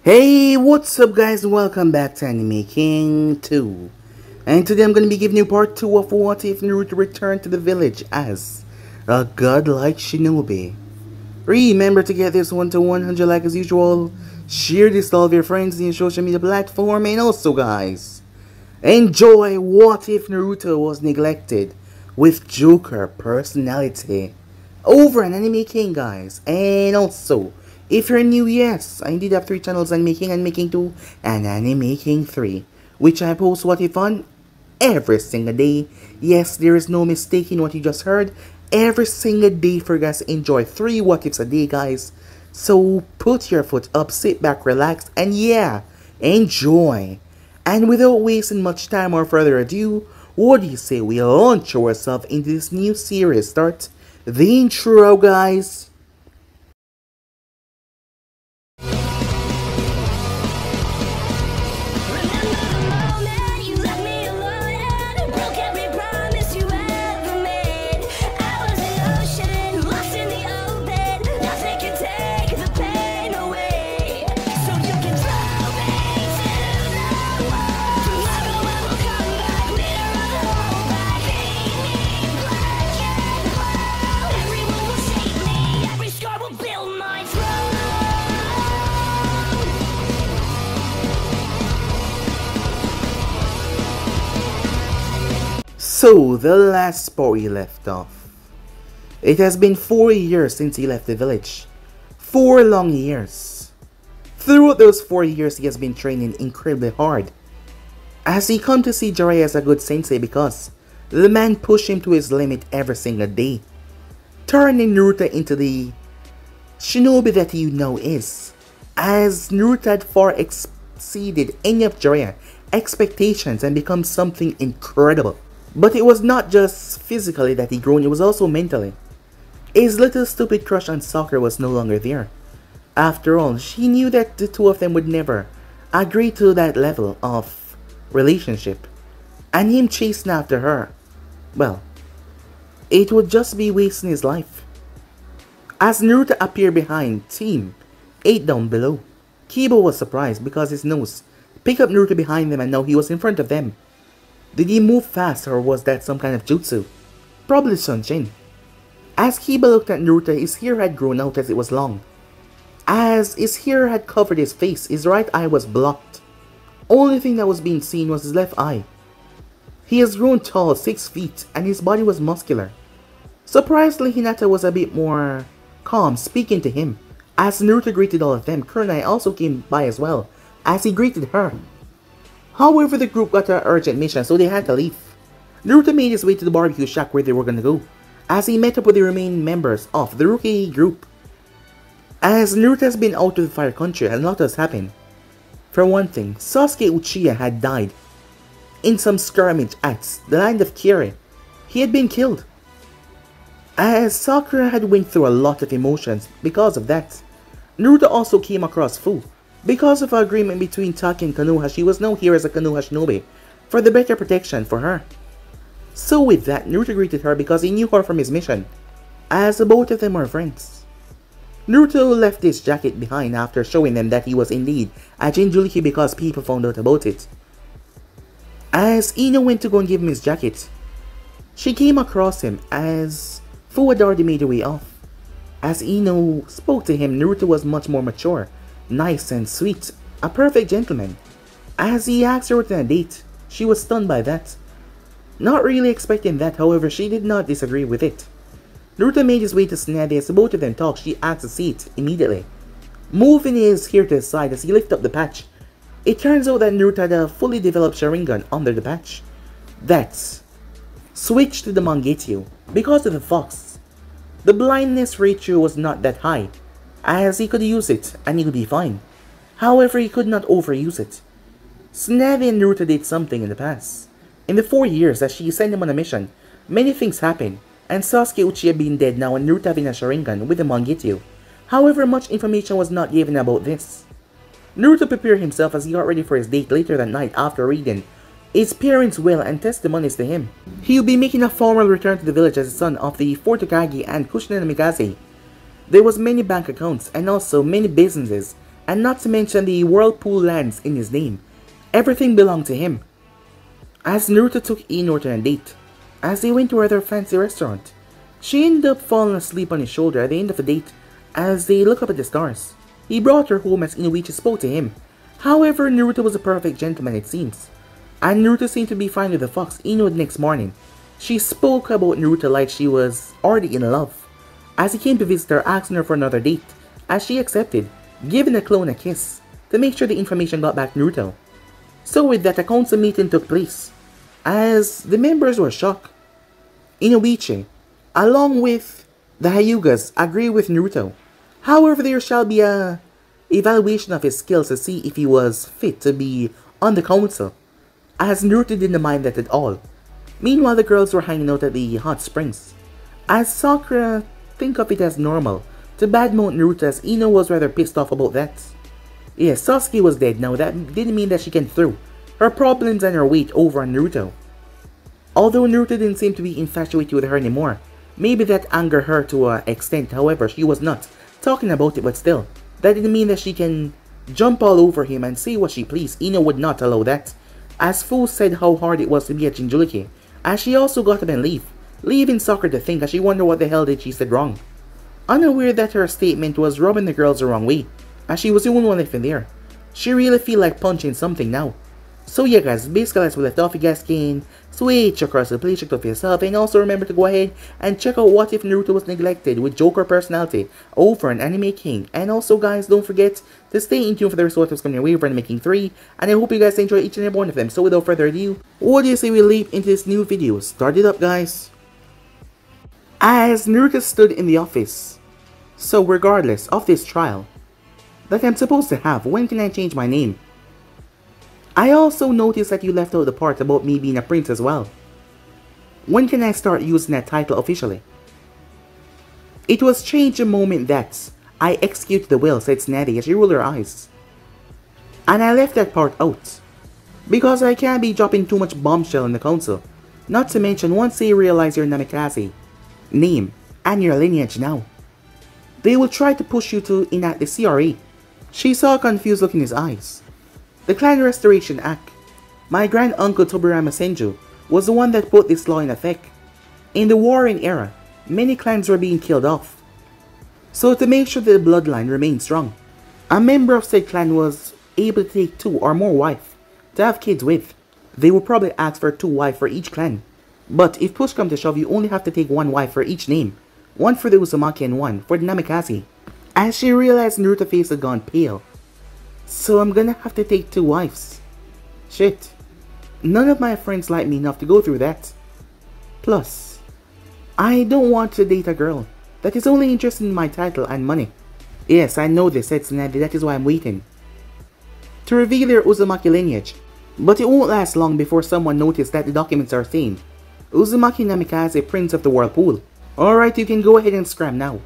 Hey, what's up guys, and welcome back to Anime King 2. And today I'm going to be giving you part 2 of What If Naruto returned to the village as a godlike shinobi. Remember to get this one to 100 like as usual, share this to all of your friends in your social media platform, and also guys, enjoy What If Naruto Was Neglected with Joker personality over an Anime King guys. And also, if you're new, yes, I indeed have 3 channels, Anime King 2, and Anime King 3, which I post What If on every single day. Yes, there is no mistake in what you just heard. Every single day for you guys to enjoy 3 What Ifs a day, guys. So put your foot up, sit back, relax, and yeah, enjoy. And without wasting much time or further ado, what do you say we launch ourselves into this new series? Start the intro, guys. So, the last spot we left off. It has been 4 years since he left the village. 4 long years. Throughout those 4 years, he has been training incredibly hard. As he come to see Jiraiya as a good sensei because the man pushed him to his limit every single day, turning Naruto into the shinobi that he now is. As Naruto had far exceeded any of Jiraiya's expectations and become something incredible. But it was not just physically that he grown, it was also mentally. His little stupid crush on Sakura was no longer there. After all, she knew that the two of them would never agree to that level of relationship. And him chasing after her, well, it would just be wasting his life. As Naruto appeared behind Team 8 down below, Kiba was surprised because his nose picked up Naruto behind them and now he was in front of them. Did he move fast or was that some kind of jutsu? Probably Sunjin. As Kiba looked at Naruto, his hair had grown out as it was long. As his hair had covered his face, his right eye was blocked. Only thing that was being seen was his left eye. He has grown tall, 6 feet, and his body was muscular. Surprisingly, Hinata was a bit more calm, speaking to him. As Naruto greeted all of them, Kurenai also came by as well, as he greeted her. However, the group got an urgent mission, so they had to leave. Naruto made his way to the barbecue shack where they were gonna go, as he met up with the remaining members of the rookie group. As Naruto has been out of the Fire Country, a lot has happened. For one thing, Sasuke Uchiha had died in some skirmish at the land of Kiri. He had been killed. As Sakura had went through a lot of emotions because of that, Naruto also came across Fu. Because of an agreement between Taki and Konoha, she was now here as a Konoha shinobi for the better protection for her. So with that, Naruto greeted her because he knew her from his mission, as both of them were friends. Naruto left his jacket behind after showing them that he was indeed a Jinchuriki because people found out about it. As Ino went to go and give him his jacket, she came across him as Fu had already made her way off. As Ino spoke to him, Naruto was much more mature, nice and sweet, a perfect gentleman. As he asked her to a date, she was stunned by that. Not really expecting that, however, she did not disagree with it. Naruto made his way to Tsunade. As both of them talked, she asked a seat immediately, moving his hair to the side as he lifted up the patch. It turns out that Naruto had a fully developed Sharingan under the patch. That switched to the Mangekyou because of the fox. The blindness ratio was not that high, as he could use it and he would be fine. However, he could not overuse it. Tsunade and Naruto did something in the past. In the 4 years that she sent him on a mission, many things happened, and Sasuke Uchiha being dead now and Naruto having a Sharingan with the Mangekyou. However, much information was not given about this. Naruto prepared himself as he got ready for his date later that night after reading his parents' will and testimonies to him. He will be making a formal return to the village as the son of the 4th Hokage and Kushina Namikaze. There was many bank accounts and also many businesses and not to mention the whirlpool lands in his name. Everything belonged to him. As Naruto took Ino to a date, as they went to their fancy restaurant, she ended up falling asleep on his shoulder at the end of the date as they look up at the stars. He brought her home as Inoichi spoke to him. However, Naruto was a perfect gentleman it seems, and Naruto seemed to be fine with the fox Ino the next morning. She spoke about Naruto like she was already in love, as he came to visit her asking her for another date, as she accepted, giving the clone a kiss to make sure the information got back to Naruto. So with that, a council meeting took place, as the members were shocked. Inoichi, along with the Hyugas, agree with Naruto. However, there shall be a evaluation of his skills to see if he was fit to be on the council, as Naruto didn't mind that at all. Meanwhile, the girls were hanging out at the hot springs, as Sakura think of it as normal to badmouth Naruto, as Ino was rather pissed off about that. Yes, Sasuke was dead now. That didn't mean that she can throw her problems and her weight over on Naruto. Although Naruto didn't seem to be infatuated with her anymore, maybe that angered her to an extent. However, she was not talking about it, but still, that didn't mean that she can jump all over him and say what she pleased. Ino would not allow that, as Fu said how hard it was to be a Jinchuriki, as she also got up and leave, leaving Sakura to think, as she wondered what the hell did she said wrong. Unaware that her statement was rubbing the girls the wrong way, as she was the only one left in there. She really feel like punching something now. So yeah guys, basically as we left off, you guys can switch across the play, check it out for yourself, and also remember to go ahead and check out What If Naruto Was Neglected with Joker personality over on Anime King. And also guys, don't forget to stay in tune for the rest of what's coming your way for Anime King 3, and I hope you guys enjoy each and every one of them. So without further ado, what do you say we leap into this new video? Start it up guys. As Naruto stood in the office, so regardless of this trial that I'm supposed to have, when can I change my name? I also noticed that you left out the part about me being a prince as well. When can I start using that title officially? It was changed the moment that I executed the will, said Tsunade as she rolled her eyes. And I left that part out, because I can't be dropping too much bombshell in the council. Not to mention, once they realize your Namikaze name and your lineage now, they will try to push you to enact the CRA. She saw a confused look in his eyes. The Clan Restoration Act. My grand uncle Tobirama Senju was the one that put this law in effect. In the warring era, many clans were being killed off. So to make sure that the bloodline remained strong, a member of said clan was able to take 2 or more wives to have kids with. They would probably ask for 2 wives for each clan. But if push comes to shove, you only have to take 1 wife for each name. 1 for the Uzumaki and 1 for the Namikaze. As she realized Naruto's face had gone pale. So I'm gonna have to take 2 wives. Shit. None of my friends like me enough to go through that. Plus, I don't want to date a girl that is only interested in my title and money. Yes, I know this, said Tsunade, that is why I'm waiting to reveal their Uzumaki lineage. But it won't last long before someone notices that the documents are saying Uzumaki Namikaze, Prince of the Whirlpool. Alright, you can go ahead and scram now.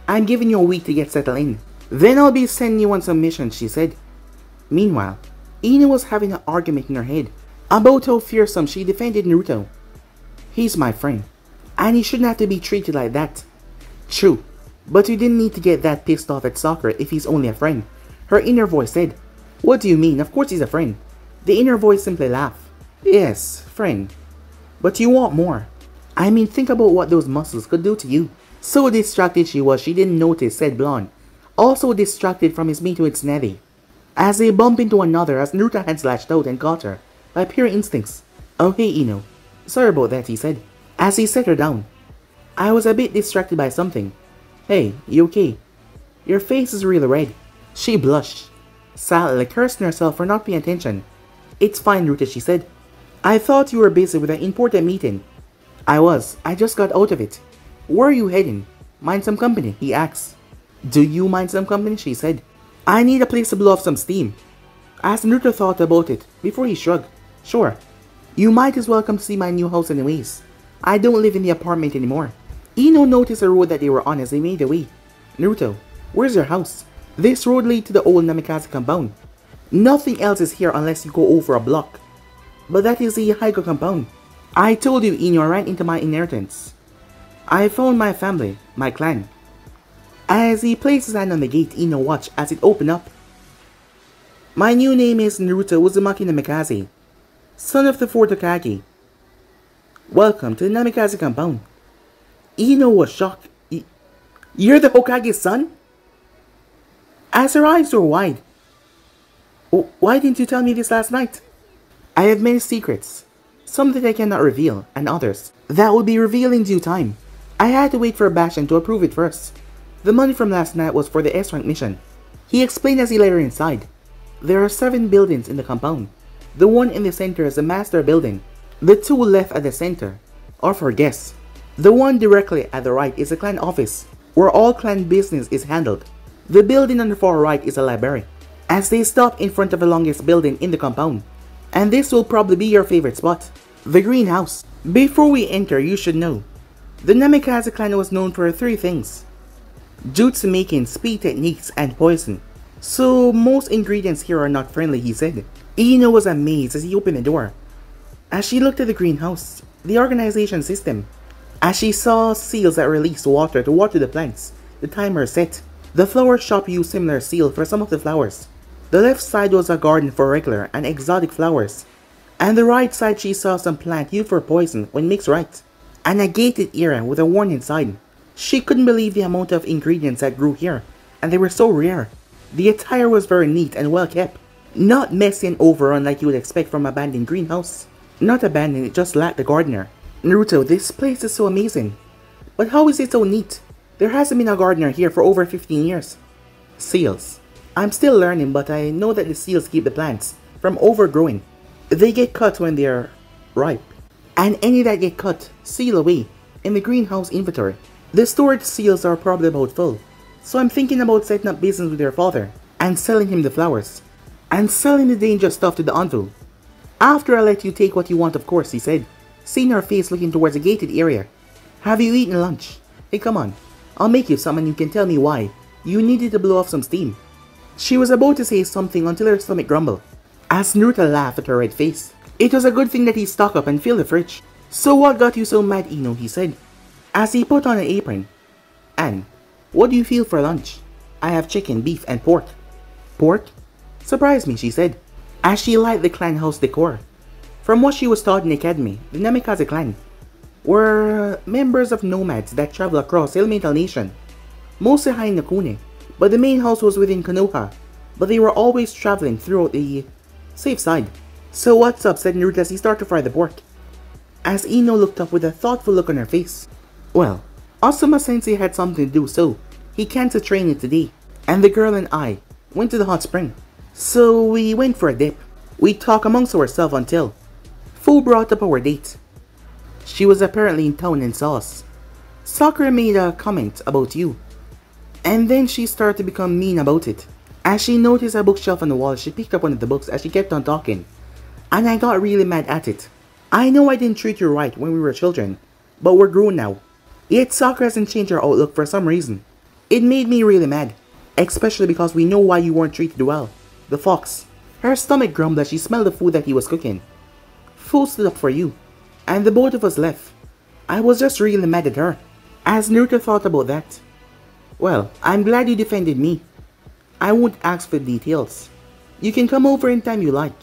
I'm giving you a week to get settled in. Then I'll be sending you on some missions, she said. Meanwhile, Ino was having an argument in her head about how fearsome she defended Naruto. He's my friend, and he shouldn't have to be treated like that. True, but you didn't need to get that pissed off at Sakura if he's only a friend. Her inner voice said, what do you mean? Of course he's a friend. The inner voice simply laughed. Yes, friend. But you want more. I mean, think about what those muscles could do to you. So distracted she was, she didn't notice said blonde, also distracted from his meeting with Tsunade, as they bump into another as Naruto had slashed out and caught her by pure instincts. Oh hey Ino, sorry about that, he said, as he set her down. I was a bit distracted by something. Hey, you okay? Your face is really red. She blushed, sadly cursing herself for not paying attention. It's fine Naruto, she said. I thought you were busy with an important meeting. I was. I just got out of it. Where are you heading? Mind some company, he asked. Do you mind some company, she said. I need a place to blow off some steam. As Naruto thought about it, before he shrugged. Sure. You might as well come to see my new house anyways. I don't live in the apartment anymore. Ino noticed the road that they were on as they made their way. Naruto, where's your house? This road leads to the old Namikaze compound. Nothing else is here unless you go over a block. But that is the Haigo compound. I told you Ino ran into my inheritance. I found my family, my clan. As he placed his hand on the gate, Ino watched as it opened up. My new name is Naruto Uzumaki Namikaze, son of the 4th Hokage. Welcome to the Namikaze compound. Ino was shocked. You're the Hokage's son? As her eyes were wide. Why didn't you tell me this last night? I have many secrets. Some that I cannot reveal, and others that will be revealed in due time. I had to wait for Bastion to approve it first. The money from last night was for the S-rank mission. He explained as he led her inside. There are 7 buildings in the compound. The one in the center is the master building. The 2 left at the center are for guests. The one directly at the right is the clan office, where all clan business is handled. The building on the far right is a library. As they stop in front of the longest building in the compound, and this will probably be your favorite spot, the greenhouse. Before we enter, you should know, the Namikaze clan was known for 3 things: jutsu making, speed techniques, and poison. So most ingredients here are not friendly, he said. Ino was amazed as he opened the door. As she looked at the greenhouse, the organization system, as she saw seals that release water to water the plants, the timer set. The flower shop used similar seal for some of the flowers. The left side was a garden for regular and exotic flowers, and the right side she saw some plant used for poison when mixed right, and a gated area with a warning sign. She couldn't believe the amount of ingredients that grew here, and they were so rare. The attire was very neat and well kept, not messy and overrun like you would expect from an abandoned greenhouse. Not abandoned, it just lacked a gardener. Naruto, this place is so amazing. But how is it so neat? There hasn't been a gardener here for over 15 years. Seals. I'm still learning, but I know that the seals keep the plants from overgrowing. They get cut when they're ripe, and any that get cut, seal away in the greenhouse inventory. The storage seals are probably about full, so I'm thinking about setting up business with your father and selling him the flowers, and selling the dangerous stuff to the Anvil. After I let you take what you want, of course, he said, seeing her face looking towards a gated area. Have you eaten lunch? Hey, come on. I'll make you some and you can tell me why you needed to blow off some steam. She was about to say something until her stomach grumbled, as Naruto laughed at her red face. It was a good thing that he stocked up and filled the fridge. So what got you so mad, Ino, he said, as he put on an apron. And, what do you feel for lunch? I have chicken, beef, and pork. Pork? Surprise me, she said, as she liked the clan house decor. From what she was taught in the academy, the Namikaze clan were members of nomads that travel across Elemental Nation, mostly high in Nakune, but the main house was within Konoha, but they were always traveling throughout the safe side. So what's up, said Naruto as he started to fry the pork, as Ino looked up with a thoughtful look on her face. Well, Asuma-sensei had something to do, so he canceled training today, and the girl and I went to the hot spring. So we went for a dip. We talked amongst ourselves until Fu brought up our date. She was apparently in town and saw us. Sakura made a comment about you, and then she started to become mean about it. As she noticed a bookshelf on the wall, she picked up one of the books as she kept on talking, and I got really mad at it. I know I didn't treat you right when we were children, but we're grown now. Yet Sakura hasn't changed her outlook for some reason. It made me really mad, especially because we know why you weren't treated well. The fox. Her stomach grumbled as she smelled the food that he was cooking. Fu stood up for you, and the both of us left. I was just really mad at her. As Naruto thought about that. Well, I'm glad you defended me. I won't ask for details. You can come over anytime you like.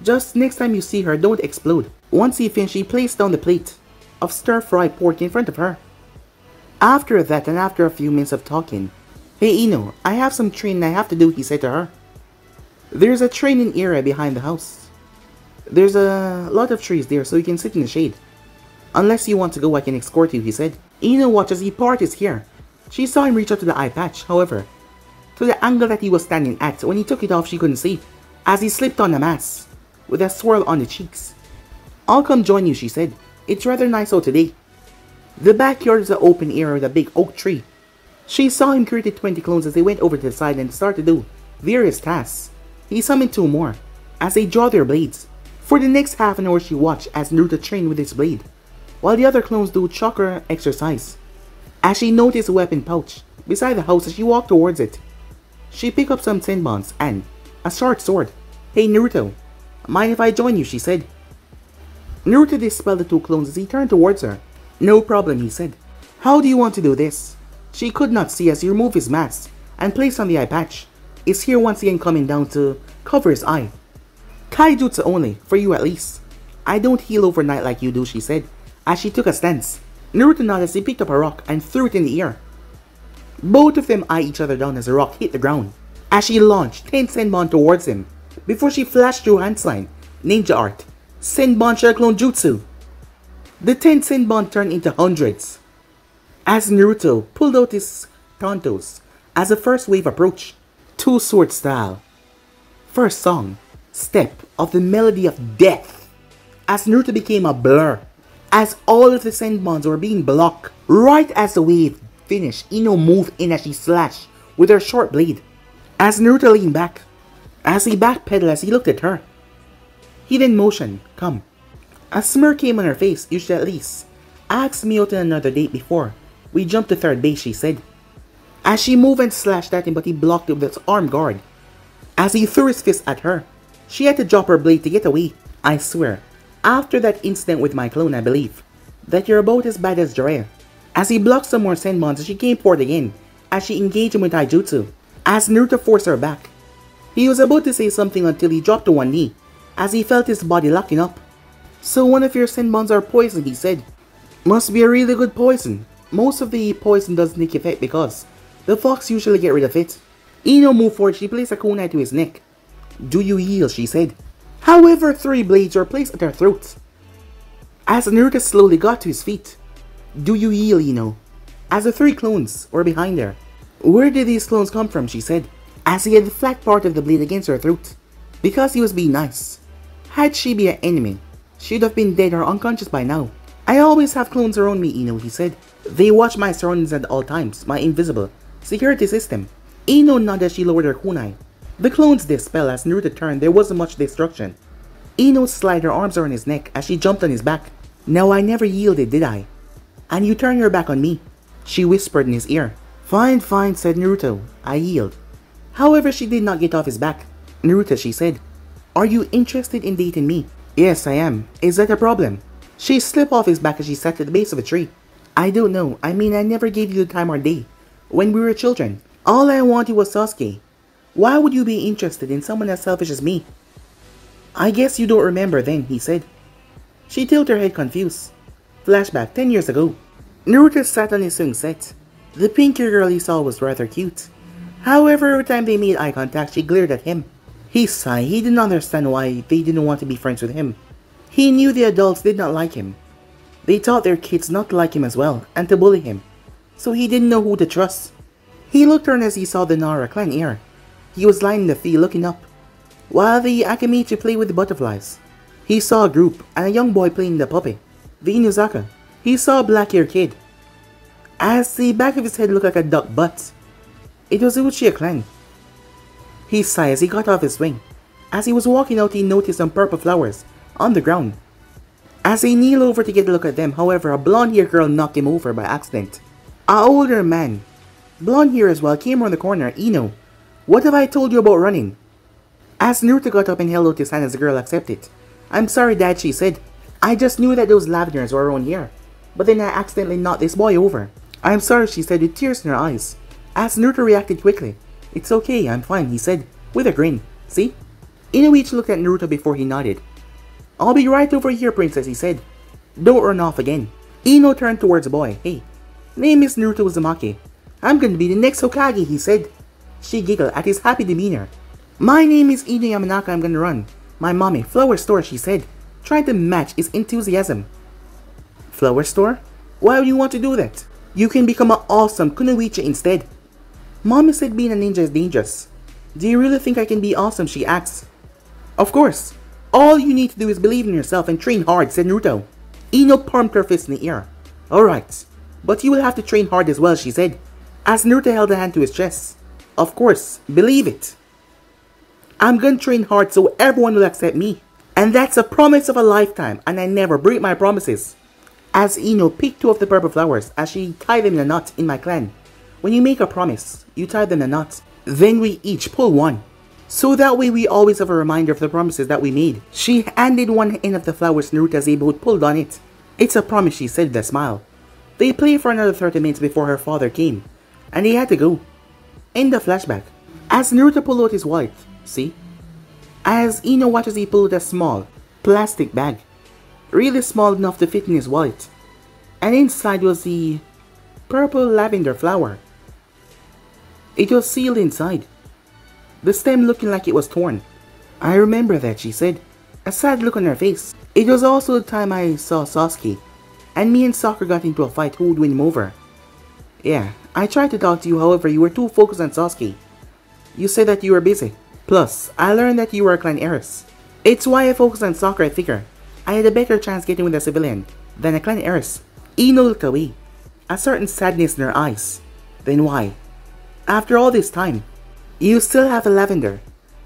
Just next time you see her, don't explode. Once he finished, he placed down the plate of stir-fried pork in front of her. After that, and after a few minutes of talking, Hey Ino, I have some training I have to do, he said to her. There's a training area behind the house. There's a lot of trees there so you can sit in the shade. Unless you want to go, I can escort you, he said. Ino watched as he parted his hair. She saw him reach up to the eye patch, however, to the angle that he was standing at. When he took it off, she couldn't see, as he slipped on a mask, with a swirl on the cheeks. I'll come join you, she said. It's rather nice out today. The backyard is an open area with a big oak tree. She saw him create 20 clones as they went over to the side and started to do various tasks. He summoned 2 more, as they draw their blades. For the next half an hour she watched as Naruto trained with his blade, while the other clones do chakra exercise. As she noticed a weapon pouch beside the house as she walked towards it, she picked up some senbons and a short sword. Hey Naruto, mind if I join you, she said. Naruto dispelled the 2 clones as he turned towards her. No problem, he said. How do you want to do this? She could not see as he removed his mask and placed on the eye patch. Is here once again coming down to Cover his eye. Kaijutsu only, for you at least. I don't heal overnight like you do, she said, as she took a stance. Naruto nodded as he picked up a rock and threw it in the air. Both of them eyed each other down as the rock hit the ground. As she launched 10 Senbon towards him, before she flashed through hand sign, ninja art, Senbon Shell Clone Jutsu. The 10 Senbon turned into hundreds. As Naruto pulled out his Tontos as the first wave approached, two sword style. First song, Step of the Melody of Death. As Naruto became a blur, as all of the Senbons were being blocked. Right as the wave finished, Ino moved in as she slashed with her short blade. As Naruto leaned back, as he backpedaled as he looked at her. He then motioned, come. A smirk came on her face, you should at least ask me out on another date before we jumped to third base, she said. As she moved and slashed at him, but he blocked it with his arm guard. As he threw his fist at her, she had to drop her blade to get away. I swear, after that incident with my clone, I believe that you're about as bad as Jiraiya. As he blocked some more Senbons, she came forward again as she engaged him with Taijutsu. As Naruto forced her back, he was about to say something until he dropped to one knee as he felt his body locking up. So one of your Senbons are poison, he said. Must be a really good poison. Most of the poison doesn't take effect because the fox usually get rid of it. Ino moved forward, she placed a kunai to his neck. Do you heal, she said. However, 3 blades were placed at her throat. As Naruto slowly got to his feet. Do you heal, Ino? As the 3 clones were behind her. Where did these clones come from, she said, as he had the flat part of the blade against her throat. Because he was being nice. Had she been an enemy, she'd have been dead or unconscious by now. I always have clones around me, Ino, he said. They watch my surroundings at all times, my invisible security system. Ino nodded as she lowered her kunai. The clones dispelled as Naruto turned, there wasn't much destruction. Ino slid her arms around his neck as she jumped on his back. Now I never yielded, did I? And you turned your back on me, she whispered in his ear. Fine, fine, said Naruto. I yield. However, she did not get off his back. Naruto, she said. Are you interested in dating me? Yes, I am. Is that a problem? She slipped off his back as she sat at the base of a tree. I don't know. I mean, I never gave you the time or day. When we were children, all I wanted was Sasuke. Why would you be interested in someone as selfish as me? I guess you don't remember then, he said. She tilted her head confused. Flashback 10 years ago. Naruto sat on his swing set. The pinky girl he saw was rather cute. However, every time they made eye contact, she glared at him. He sighed. He didn't understand why they didn't want to be friends with him. He knew the adults did not like him. They taught their kids not to like him as well, and to bully him. So he didn't know who to trust. He looked around as he saw the Nara clan heir. He was lying in the field looking up, while the Akimichi played with the butterflies. He saw a group, and a young boy playing the puppy, the Inuzaka. He saw a black-haired kid, as the back of his head looked like a duck butt. It was the Uchiha clan. He sighed as he got off his swing. As he was walking out, he noticed some purple flowers on the ground. As he kneeled over to get a look at them, however, a blonde-haired girl knocked him over by accident. An older man, blonde hair as well, came around the corner. Ino, what have I told you about running? As Naruto got up and held out his hand as the girl accepted. I'm sorry, Dad, she said. I just knew that those lavenders were around here, but then I accidentally knocked this boy over. I'm sorry, she said with tears in her eyes. As Naruto reacted quickly. It's okay, I'm fine, he said, with a grin. See? Inoichi looked at Naruto before he nodded. I'll be right over here, princess, he said. Don't run off again. Ino turned towards the boy. Hey, name is Naruto Uzumaki. I'm gonna be the next Hokage, he said. She giggled at his happy demeanor. My name is Ino Yamanaka, I'm gonna run my mommy flower store, she said, trying to match his enthusiasm. Flower store? Why would you want to do that? You can become an awesome kunoichi instead. Mommy said being a ninja is dangerous. Do you really think I can be awesome, she asked. Of course. All you need to do is believe in yourself and train hard, said Naruto. Ino pumped her fist in the air. Alright, but you will have to train hard as well, she said, as Naruto held a hand to his chest. Of course, believe it. I'm gonna train hard so everyone will accept me. And that's a promise of a lifetime, and I never break my promises. As Ino picked 2 of the purple flowers as she tied them in a knot in my clan. When you make a promise, you tie them in a knot. Then we each pull one. So that way we always have a reminder of the promises that we made. She handed one end of the flowers to Naruto as they both pulled on it. It's a promise, she said with a smile. They played for another 30 minutes before her father came, and he had to go. End of flashback. As Naruto pulled out his wallet, see? As Ino watches, he pulled a small plastic bag, really small enough to fit in his wallet, and inside was the purple lavender flower. It was sealed inside, the stem looking like it was torn. I remember that, she said, a sad look on her face. It was also the time I saw Sasuke, and me and Sakura got into a fight who would win him over. Yeah, I tried to talk to you, however you were too focused on Sasuke. You said that you were busy. Plus, I learned that you were a clan heiress. It's why I focused on Sakura. I figure I had a better chance getting with a civilian than a clan heiress. Ino looked away, a certain sadness in her eyes. Then why? After all this time, you still have the lavender.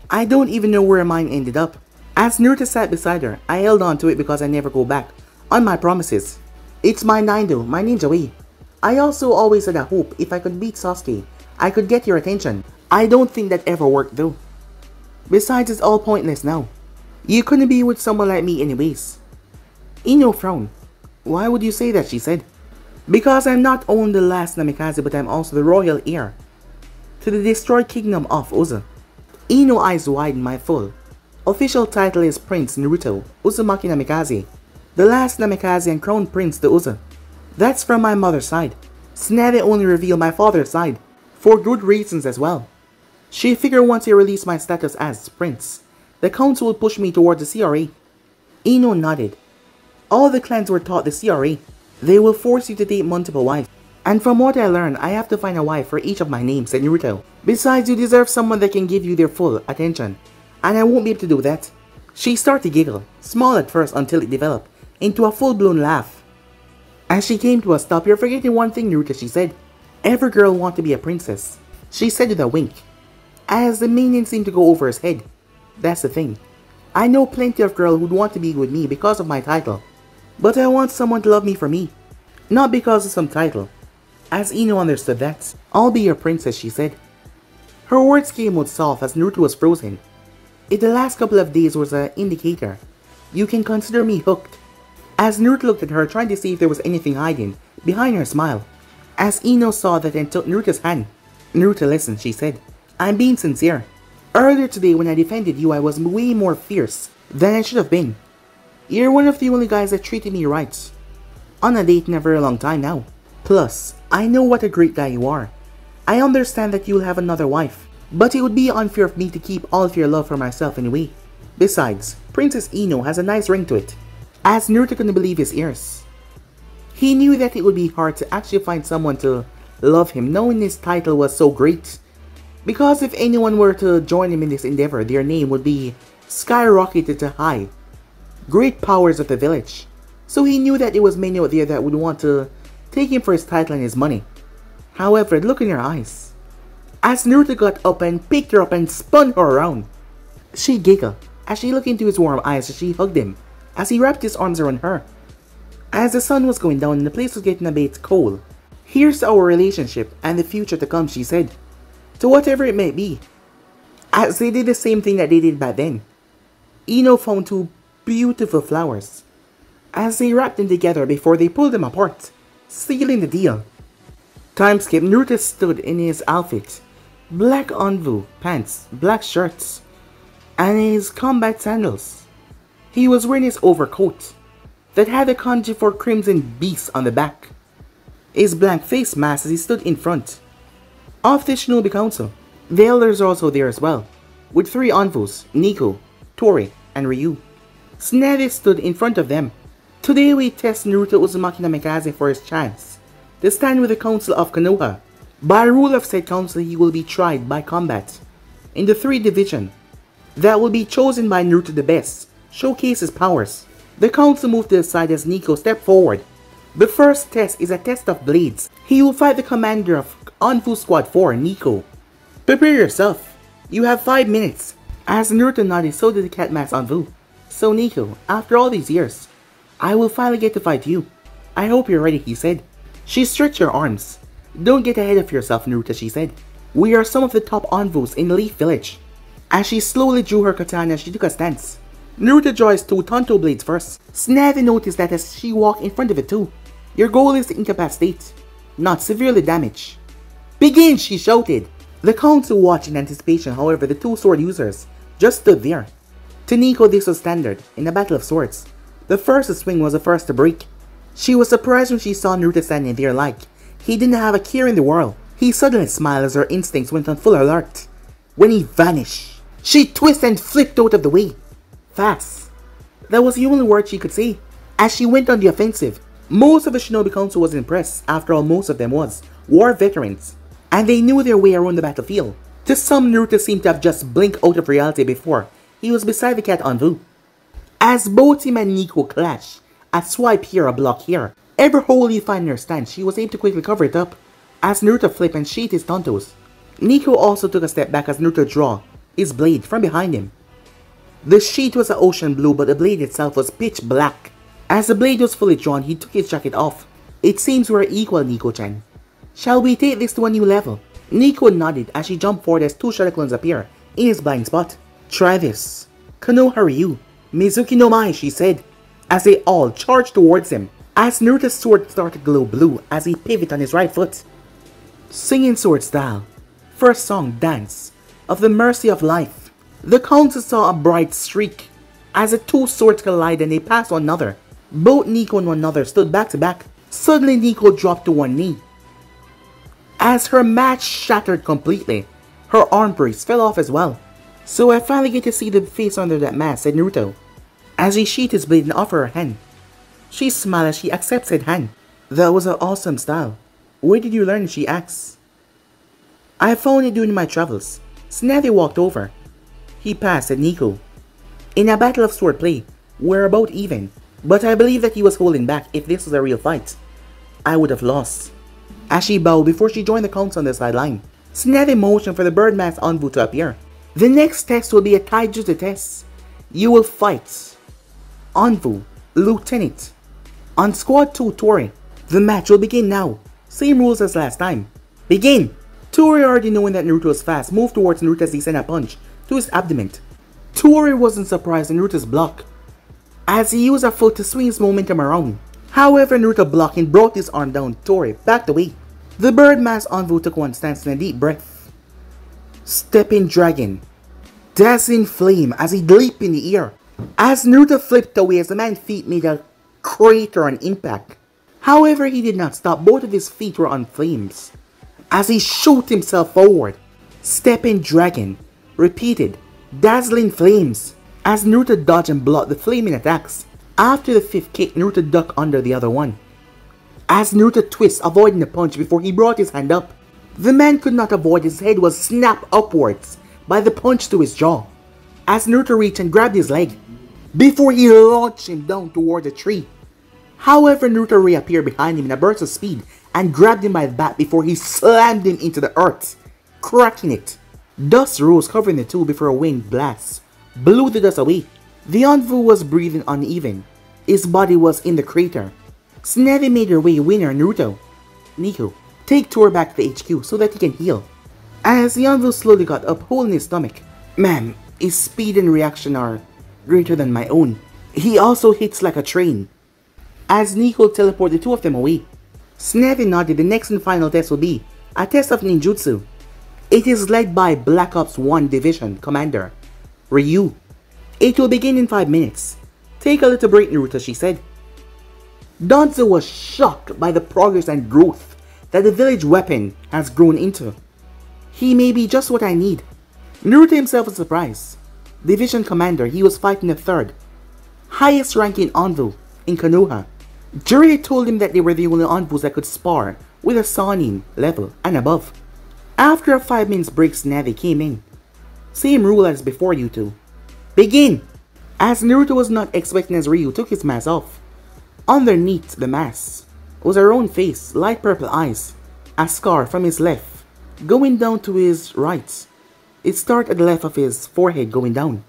I don't even know where mine ended up. As Naruto sat beside her, I held on to it because I never go back on my promises. It's my Nindo, my ninja way. I also always had a hope if I could beat Sasuke, I could get your attention. I don't think that ever worked though. Besides, it's all pointless now. You couldn't be with someone like me anyways. Ino frowned. Why would you say that, she said. Because I'm not only the last Namikaze, but I'm also the royal heir to the destroyed kingdom of Uza. Ino eyes widened. My full official title is Prince Naruto Uzumaki Namikaze, the last Namikaze and crown prince to Uza. That's from my mother's side. Tsunade only revealed my father's side, for good reasons as well. She figured once I release my status as prince, the council will push me towards the CRA. Ino nodded. All the clans were taught the CRA. They will force you to date multiple wives. And from what I learned, I have to find a wife for each of my names in Naruto. Besides, you deserve someone that can give you their full attention, and I won't be able to do that. She started to giggle, small at first until it developed into a full-blown laugh. As she came to a stop, you're forgetting one thing, Naruto, she said. Every girl wants to be a princess, she said with a wink, as the meaning seemed to go over his head. That's the thing. I know plenty of girls who'd want to be with me because of my title, but I want someone to love me for me, not because of some title. As Ino understood that. I'll be your princess, she said. Her words came out soft as Naruto was frozen. If the last couple of days was an indicator, you can consider me hooked. As Naruto looked at her, trying to see if there was anything hiding behind her smile. As Ino saw that and took Naruto's hand. Naruto, listen, she said. I'm being sincere. Earlier today when I defended you, I was way more fierce than I should have been. You're one of the only guys that treated me right. On a date in a very long time now. Plus, I know what a great guy you are. I understand that you'll have another wife, but it would be unfair of me to keep all of your love for myself anyway. Besides, Princess Ino has a nice ring to it. As Naruto couldn't believe his ears. He knew that it would be hard to actually find someone to love him knowing his title was so great. Because if anyone were to join him in this endeavor, their name would be skyrocketed to high great powers of the village. So he knew that there was many out there that would want to take him for his title and his money. However, look in her eyes. As Naruto got up and picked her up and spun her around, she giggled as she looked into his warm eyes as she hugged him, as he wrapped his arms around her. As the sun was going down and the place was getting a bit cold, here's our relationship and the future to come, she said, to whatever it may be. As they did the same thing that they did back then, Ino found two beautiful flowers, as they wrapped them together before they pulled them apart, sealing the deal. Time skip. Naruto stood in his outfit, black Anbu pants, black shirts, and his combat sandals. He was wearing his overcoat that had a kanji for Crimson Beast on the back. His blank face mask as he stood in front of the Shinobi Council. The elders are also there as well, with three Anbus, Nico, Tori, and Ryu. Tsunade stood in front of them. Today we test Naruto Uzumaki Namikaze for his chance to stand with the Council of Konoha. By rule of said council, he will be tried by combat in the 3 division that will be chosen by Naruto the best, showcase his powers. The council moved to the side as Nico stepped forward. The first test is a test of blades. He will fight the commander of Anbu Squad 4, Nico. Prepare yourself. You have 5 minutes. As Naruto nodded, so did the cat mask Anbu. So Nico, after all these years, I will finally get to fight you. I hope you're ready, he said. She stretched her arms. Don't get ahead of yourself, Naruto, she said. We are some of the top Anbus in Leaf Village. As she slowly drew her katana, she took a stance. Naruto drew his 2 Tonto blades first. Tsunade noticed that as she walked in front of it too. Your goal is to incapacitate, not severely damage. Begin, she shouted. The council watched in anticipation. However, the 2 sword users just stood there, To Nico, this was standard in a battle of swords. The first to swing was the first to break. She was surprised when she saw Naruto standing there like he didn't have a care in the world. He suddenly smiled as her instincts went on full alert. When he vanished, she twisted and flipped out of the way. Fast. That was the only word she could say. As she went on the offensive, most of the Shinobi Council was impressed. After all, most of them was war veterans, and they knew their way around the battlefield. To some, Naruto seemed to have just blinked out of reality before he was beside the cat Anbu. As both him and Nico clashed, a swipe here, a block here, ever wholly finding her stance, she was able to quickly cover it up. As Naruto flipped and sheathed his tontos, Nico also took a step back as Naruto drew his blade from behind him. The sheath was an ocean blue, but the blade itself was pitch black. As the blade was fully drawn, he took his jacket off. It seems we're equal, Nico-chan. Shall we take this to a new level? Nico nodded as she jumped forward as two shadow clones appear in his blind spot. Try this. Konoha Ryu, Mizuki no Mai, she said, as they all charged towards him. As Naruto's sword started to glow blue as he pivoted on his right foot. Singing sword style. First song, Dance, of the Mercy of Life. The council saw a bright streak as the two swords collided and they passed one another. Both Nico and one another stood back to back. Suddenly Nico dropped to one knee. As her match shattered completely, her arm brace fell off as well. So I finally get to see the face under that mask, said Naruto, as he sheathed his blade and offered her hand. She smiled as she accepts said hand. That was an awesome style. Where did you learn? She asks. I found it during my travels. Snappy walked over. He passed, said Nico. In a battle of swordplay, we're about even, but I believe that he was holding back. If this was a real fight, I would have lost. As she bowed before she joined the council on the sideline, Snappy motioned for the bird mask Anbu to appear. The next test will be a taijutsu test. You will fight Anbu, Lieutenant, on Squad 2 Tori. The match will begin now. Same rules as last time. Begin! Tori, already knowing that Naruto was fast, moved towards Naruto as he sent a punch to his abdomen. Tori wasn't surprised at Naruto's block, as he used a foot to swing his momentum around. However, Naruto blocking brought his arm down. Tori backed away. The bird mask Anbu took one stance and a deep breath. Stepping Dragon. Dazzling Flame as he leaped in the air. As Naruto flipped away as the man's feet made a crater on impact. However, he did not stop. Both of his feet were on flames as he shot himself forward. Stepping Dragon. Repeated. Dazzling Flames. As Naruto dodged and blocked the flaming attacks. After the fifth kick, Naruto ducked under the other one. As Naruto twists, avoiding the punch before he brought his hand up. The man could not avoid. His head was snapped upwards by the punch to his jaw. As Naruto reached and grabbed his leg before he launched him down towards a tree. However, Naruto reappeared behind him in a burst of speed and grabbed him by the back before he slammed him into the earth, cracking it. Dust rose covering the two before a wind blast blew the dust away. The Anbu was breathing uneven. His body was in the crater. Snappy made her way winner Naruto. Nico, take Tori back to the HQ so that he can heal. As the Anbu slowly got up, holding his stomach. Ma'am, his speed and reaction are greater than my own. He also hits like a train. As Nico teleported the two of them away. Snappy nodded. The next and final test will be a test of ninjutsu. It is led by Black Ops 1 Division Commander Ryu. It will begin in 5 minutes. Take a little break, Naruto, she said. Danzo was shocked by the progress and growth that the village weapon has grown into. He may be just what I need. Naruto himself was surprised. Division Commander, he was fighting the third highest ranking Anbu in Konoha. Jiraiya told him that they were the only Anbus that could spar with a Sannin level and above. After a 5 minutes break, Snappy came in. Same rule as before, you two. Begin! As Naruto was not expecting, as Ryu took his mask off. Underneath the mask was her own face, light purple eyes, a scar from his left going down to his right. It started at the left of his forehead going down.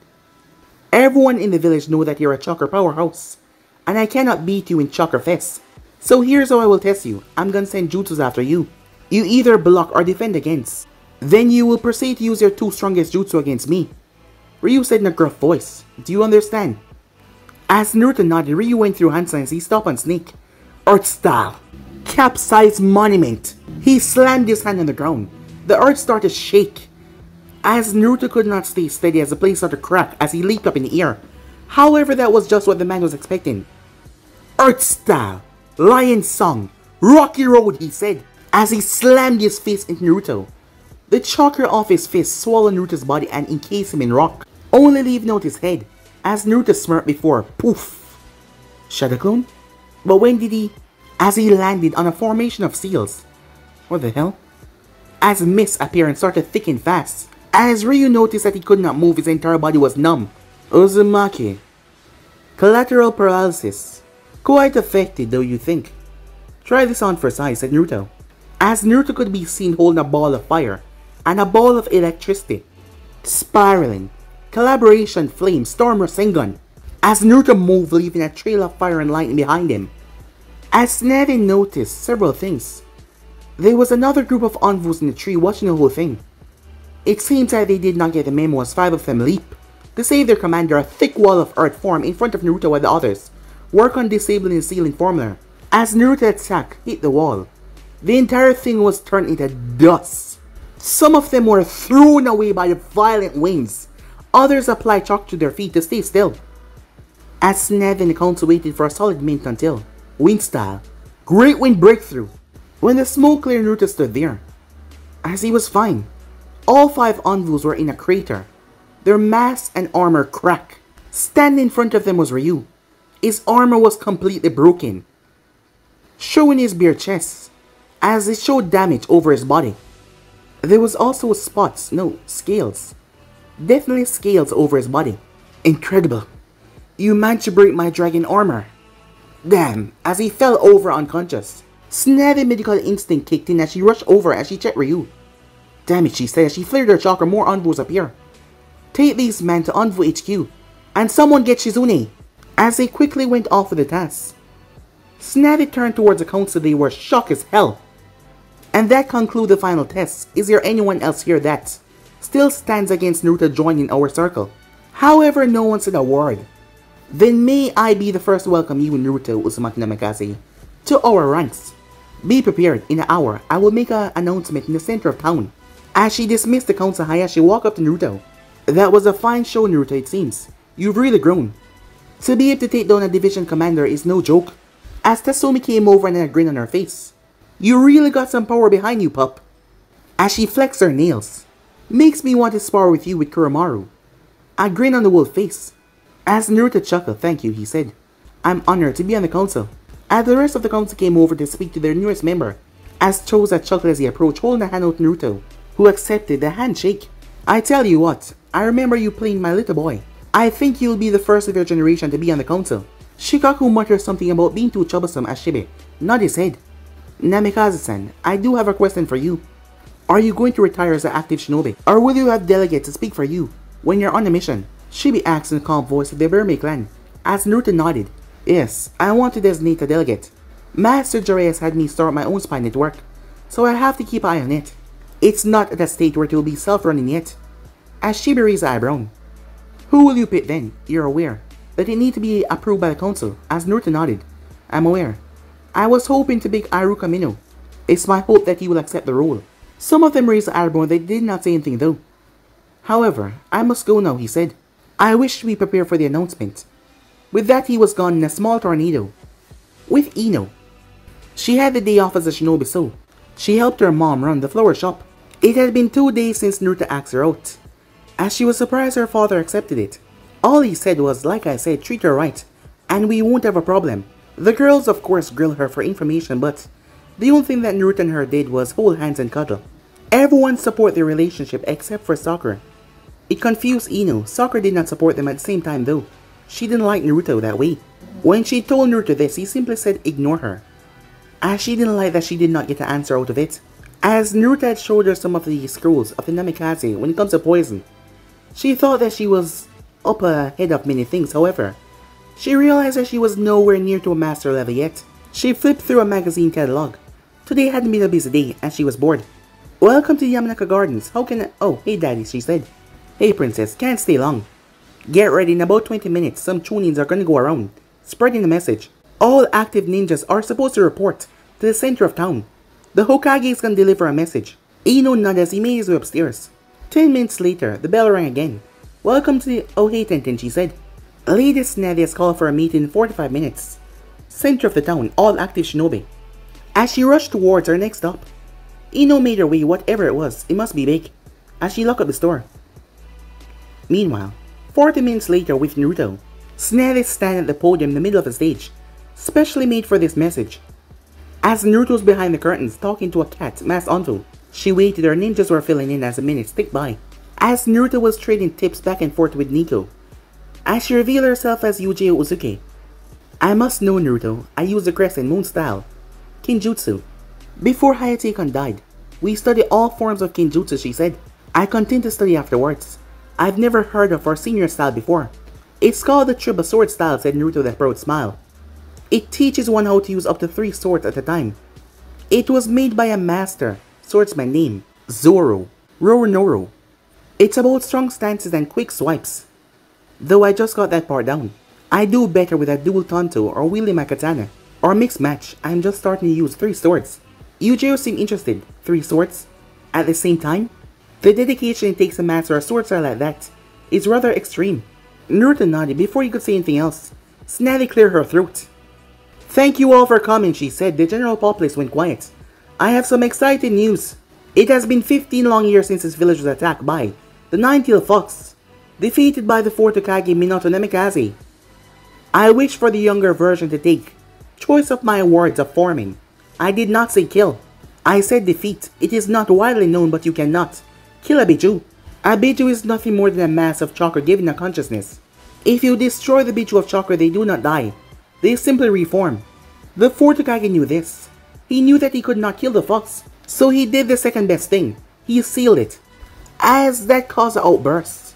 Everyone in the village know that you're a chakra powerhouse, and I cannot beat you in Chakra Fest. So here's how I will test you. I'm gonna send jutsus after you. You either block or defend against. Then you will proceed to use your two strongest jutsu against me. Ryu said in a gruff voice. Do you understand? As Naruto nodded, Ryu went through hand signs. He stopped on Snake. Earth style. Capsized monument. He slammed his hand on the ground. The earth started to shake as Naruto could not stay steady as the place started to crack as he leaped up in the air. However, that was just what the man was expecting. Earth Style, Lion Song, Rocky Road, he said, as he slammed his fist into Naruto. The chakra of his fist swallowed Naruto's body and encased him in rock, only leaving out his head, as Naruto smirked before, poof. Shadow Clone? But when did he? As he landed on a formation of seals. What the hell? As mist appeared and started thicken fast, as Ryu noticed that he could not move, his entire body was numb. Uzumaki. Collateral paralysis. Quite affected, though you think. Try this on for size, said Naruto. As Naruto could be seen holding a ball of fire and a ball of electricity. Spiraling. Collaboration flame, storm Rasengan. As Naruto moved, leaving a trail of fire and lightning behind him. As Tsunade noticed several things. There was another group of Anvus in the tree watching the whole thing. It seems that they did not get the memo as 5 of them leap. To save their commander, a thick wall of earth formed in front of Naruto while the others work on disabling the sealing formula. As Naruto's attack hit the wall, the entire thing was turned into dust. Some of them were thrown away by the violent winds. Others applied chalk to their feet to stay still. As Tsunade and the council waited for a solid minute until, Wind Style, Great Wind Breakthrough. When the smoke cleared, Naruto stood there. As he was fine. All 5 Anvus were in a crater. Their masks and armor cracked. Standing in front of them was Ryu. His armor was completely broken, showing his bare chest, as it showed damage over his body. There was also spots, no, scales. Definitely scales over his body. Incredible. You managed to break my dragon armor. Damn, as he fell over unconscious. Tsunade's medical instinct kicked in as she rushed over as she checked Ryu. Damn it, she said as she flared her chakra, more Anvus appear. Take these men to Anvu HQ, and someone get Shizune. As they quickly went off with the task. Tsunade turned towards the council. They were shocked as hell. And that concludes the final test. Is there anyone else here that still stands against Naruto joining our circle? However, no one said a word. Then may I be the first to welcome you, Naruto Uzumaki Namikaze, to our ranks. Be prepared, in an hour, I will make an announcement in the center of town. As she dismissed the council, Hayashi walked up to Naruto. That was a fine show, Naruto, it seems. You've really grown. To be able to take down a division commander is no joke. As Tatsumi came over and had a grin on her face. You really got some power behind you, pup. As she flexed her nails. Makes me want to spar with you with Kuromaru. A grin on the wolf face. As Naruto chuckled, thank you, he said. I'm honored to be on the council. As the rest of the council came over to speak to their newest member. As Choza chuckled as he approached, holding a hand out to Naruto, who accepted the handshake. I tell you what, I remember you playing my little boy. I think you'll be the first of your generation to be on the council. Shikaku muttered something about being too troublesome as Shibe nodded his head. Namikaze-san, I do have a question for you. Are you going to retire as an active shinobi, or will you have delegates to speak for you when you're on a mission? Shibe asked in a calm voice of the Burmei clan, as Naruto nodded. Yes, I want to designate a delegate. Master Jiraiya had me start my own spy network, so I have to keep an eye on it. It's not at a state where it will be self-running yet. As Shibe raised an eyebrow. Who will you pick then? You're aware that it need to be approved by the council, as Naruto nodded. I'm aware. I was hoping to pick Iruka Mino. It's my hope that he will accept the role. Some of them raised the eyebrow and they did not say anything though. However, I must go now, he said. I wish to be prepared for the announcement. With that, he was gone in a small tornado. With Ino. She had the day off as a shinobi, so she helped her mom run the flower shop. It had been 2 days since Naruto asked her out, as she was surprised her father accepted it. All he said was, like I said, treat her right, and we won't have a problem. The girls of course grilled her for information, but the only thing that Naruto and her did was hold hands and cuddle. Everyone supported their relationship except for Sakura. It confused Ino. Sakura did not support them at the same time though. She didn't like Naruto that way. When she told Naruto this, he simply said ignore her, as she didn't like that she did not get an answer out of it. As Naruto had showed her some of the scrolls of the Namikaze when it comes to poison, she thought that she was up ahead of many things. However, she realized that she was nowhere near to a master level yet. She flipped through a magazine catalog. Today hadn't been a busy day and she was bored. Welcome to Yamanaka Gardens. How can I— Oh, hey daddy, she said. Hey princess, can't stay long. Get ready, in about 20 minutes, some tunings are gonna go around, spreading the message. All active ninjas are supposed to report to the center of town. The Hokage is gonna deliver a message. Ino nodded as he made his way upstairs. 10 minutes later, the bell rang again. Welcome to the... Oh hey Tenten, she said. Lady Snethy has called for a meeting in 45 minutes. Center of the town, all active shinobi. As she rushed towards her next stop, Ino made her way whatever it was. It must be big. As she locked up the store. Meanwhile, 40 minutes later with Naruto, Snethy standing at the podium in the middle of the stage, specially made for this message. As Naruto was behind the curtains talking to a cat masked onto, she waited. Her ninjas were filling in as the minutes ticked by. As Naruto was trading tips back and forth with Nico, as she revealed herself as Yujiro Uzuki. I must know, Naruto, I use the Crescent Moon style, Kinjutsu. Before Hayate-kun died, we study all forms of Kinjutsu, she said. I continue to study afterwards. I've never heard of our senior style before. It's called the Triple Sword style, said Naruto with a proud smile. It teaches one how to use up to 3 swords at a time. It was made by a master swordsman named Zoro Roronoa. It's about strong stances and quick swipes. Though I just got that part down. I do better with a dual tanto or wielding my katana. Or mixed match. I'm just starting to use 3 swords. Yujiro seemed interested. 3 swords? At the same time? The dedication it takes to master a sword style like that is rather extreme. Naruto nodded before he could say anything else. Snethy cleared her throat. Thank you all for coming, she said. The general populace went quiet. I have some exciting news. It has been 15 long years since this village was attacked by the Nine-Tailed Fox, defeated by the 4th Hokage Minato Namikaze. I wish for the younger version to take choice of my words of forming. I did not say kill. I said defeat. It is not widely known, but you cannot kill a Biju. A Biju is nothing more than a mass of chakra given a consciousness. If you destroy the Biju of chakra, they do not die. They simply reform. The 4th Hokage knew this. He knew that he could not kill the fox, so he did the second best thing. He sealed it. As that caused an outburst,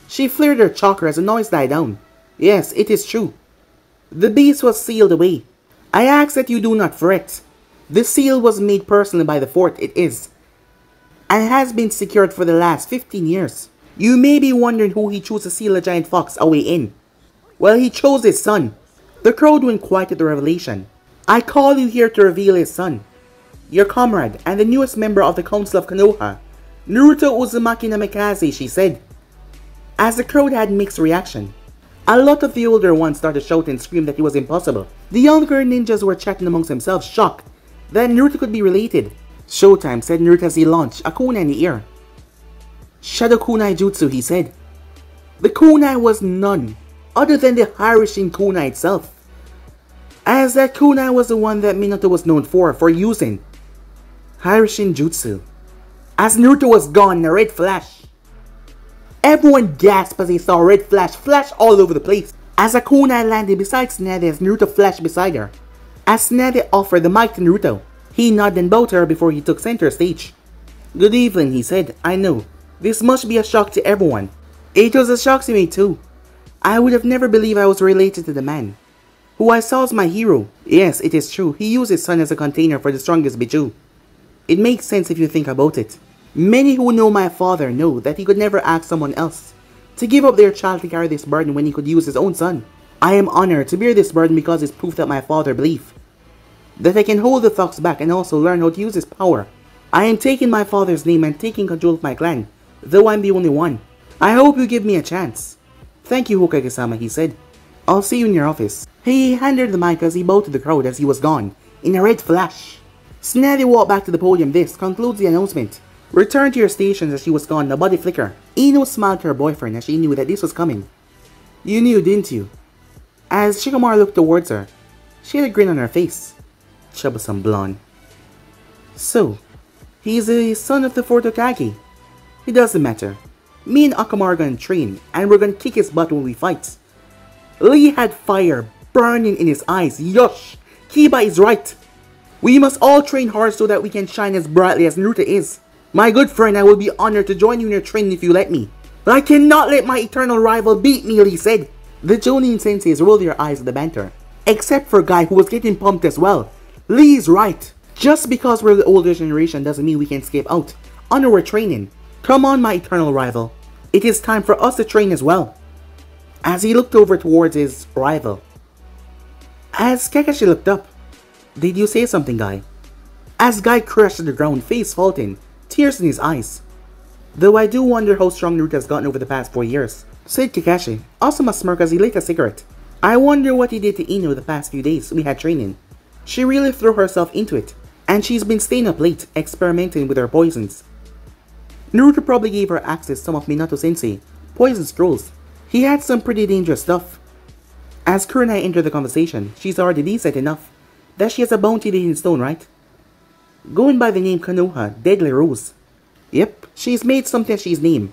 she flared her chakra as the noise died down. Yes, it is true. The beast was sealed away. I ask that you do not fret. The seal was made personally by the 4th, it is, and has been secured for the last 15 years. You may be wondering who he chose to seal a giant fox away in. Well, he chose his son. The crowd went quiet at the revelation. I call you here to reveal his son, your comrade, and the newest member of the Council of Konoha, Naruto Uzumaki Namikaze, she said. As the crowd had mixed reaction, a lot of the older ones started to shout and scream that it was impossible. The younger ninjas were chatting amongst themselves, shocked that Naruto could be related. Showtime, said Naruto as he launched a kunai in the air. Shadow Kunai Jutsu, he said. The kunai was none other than the Hiraishin kunai itself, as that kunai was the one that Minato was known for using. Hiraishin Jutsu. As Naruto was gone in a red flash, everyone gasped as they saw a red flash all over the place. As a kunai landed beside Tsunade as Naruto flashed beside her. As Tsunade offered the mic to Naruto, he nodded and bowed to her before he took center stage. Good evening, he said. I know, this must be a shock to everyone. It was a shock to me too. I would have never believed I was related to the man who I saw as my hero. Yes, it is true. He used his son as a container for the strongest Biju. It makes sense if you think about it. Many who know my father know that he could never ask someone else to give up their child to carry this burden when he could use his own son. I am honored to bear this burden because it's proof that my father believed that I can hold the fox back and also learn how to use his power. I am taking my father's name and taking control of my clan, though I'm the only one. I hope you give me a chance. Thank you, Hokage-sama, he said. I'll see you in your office. He handed the mic as he bowed to the crowd as he was gone, in a red flash. Tsunade walked back to the podium. This concludes the announcement. Return to your stations. As she was gone, the body flicker. Ino smiled to her boyfriend as she knew that this was coming. You knew, didn't you? As Shikamaru looked towards her, she had a grin on her face. Troublesome blonde. So, he's the son of the 4th Hokage. It doesn't matter. Me and Akamaru are gonna train, and we're gonna kick his butt when we fight. Lee had fire burning in his eyes. Yosh! Kiba is right. We must all train hard so that we can shine as brightly as Naruto is. My good friend, I will be honored to join you in your training if you let me. But I cannot let my eternal rival beat me, Lee said. The Jonin senseis rolled their eyes at the banter, except for Guy, who was getting pumped as well. Lee's right. Just because we're the older generation doesn't mean we can escape out. Honor we're training. Come on, my eternal rival. It is time for us to train as well. As he looked over towards his rival. As Kakashi looked up. Did you say something, Guy? As Guy crashed to the ground, face faulting, tears in his eyes. Though I do wonder how strong Naruto has gotten over the past 4 years, said Kakashi, also a smirk as he lit a cigarette. I wonder what he did to Ino the past few days we had training. She really threw herself into it, and she's been staying up late, experimenting with her poisons. Naruto probably gave her access some of Minato-sensei poison scrolls. He had some pretty dangerous stuff. As Kurenai entered the conversation, she's already decent enough that she has a bounty in stone, right? Going by the name Konoha, Deadly Rose. Yep, she's made something she's named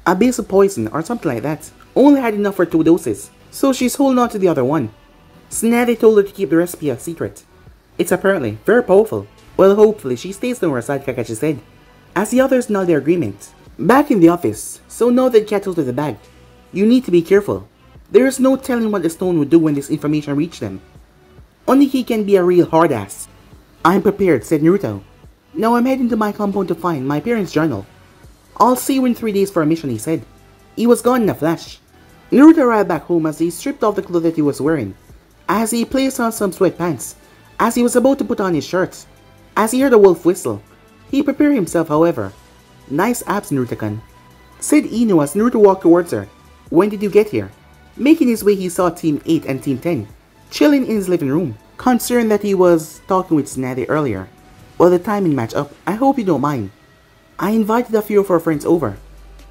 Abyss of Poison or something like that. Only had enough for 2 doses, so she's holding on to the other one. Tsunade told her to keep the recipe a secret. It's apparently very powerful. Well, hopefully she stays on her side, Kakashi said, as the others nod their agreement. Back in the office, so now that Cat told her the bag, you need to be careful. There is no telling what the stone would do when this information reached them. Only he can be a real hard ass. I'm prepared, said Naruto. Now I'm heading to my compound to find my parents' journal. I'll see you in 3 days for a mission, he said. He was gone in a flash. Naruto arrived back home as he stripped off the clothes that he was wearing, as he placed on some sweatpants, as he was about to put on his shirt. As he heard a wolf whistle, he prepared himself, however. Nice abs, Naruto-kun, said Ino as Naruto walked towards her. When did you get here? Making his way, he saw Team 8 and Team 10 chilling in his living room, concerned that he was talking with Tsunade earlier. Well, the timing matched up. I hope you don't mind. I invited a few of our friends over.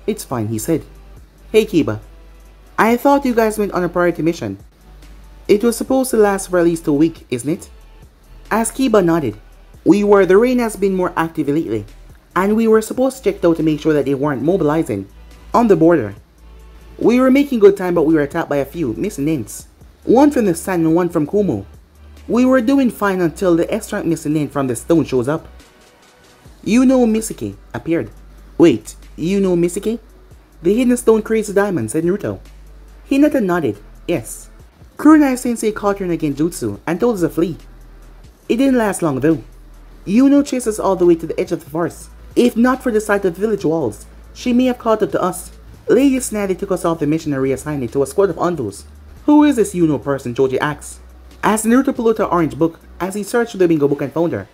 It's fine, he said. Hey Kiba, I thought you guys went on a priority mission. It was supposed to last for at least 2 weeks, isn't it? As Kiba nodded, we were. The rain has been more active lately, and we were supposed to check out to make sure that they weren't mobilizing on the border. We were making good time, but we were attacked by a few missing names. One from the sun and one from Kumo. We were doing fine until the extra missing name from the stone shows up. Yuno Misaki appeared. Wait, Yuno Misaki? The hidden stone creates a diamond, said Naruto. Hinata nodded. Yes. Kurenai Sensei caught her in a genjutsu and told us to flee. It didn't last long though. Yuno chased us all the way to the edge of the forest. If not for the sight of the village walls, she may have caught up to us. Lady Tsunade took us off the mission and reassigned it to a squad of Ondos. Who is this Yuno person? Joji asked, as Naruto pulled out her orange book as he searched through the bingo book and found her.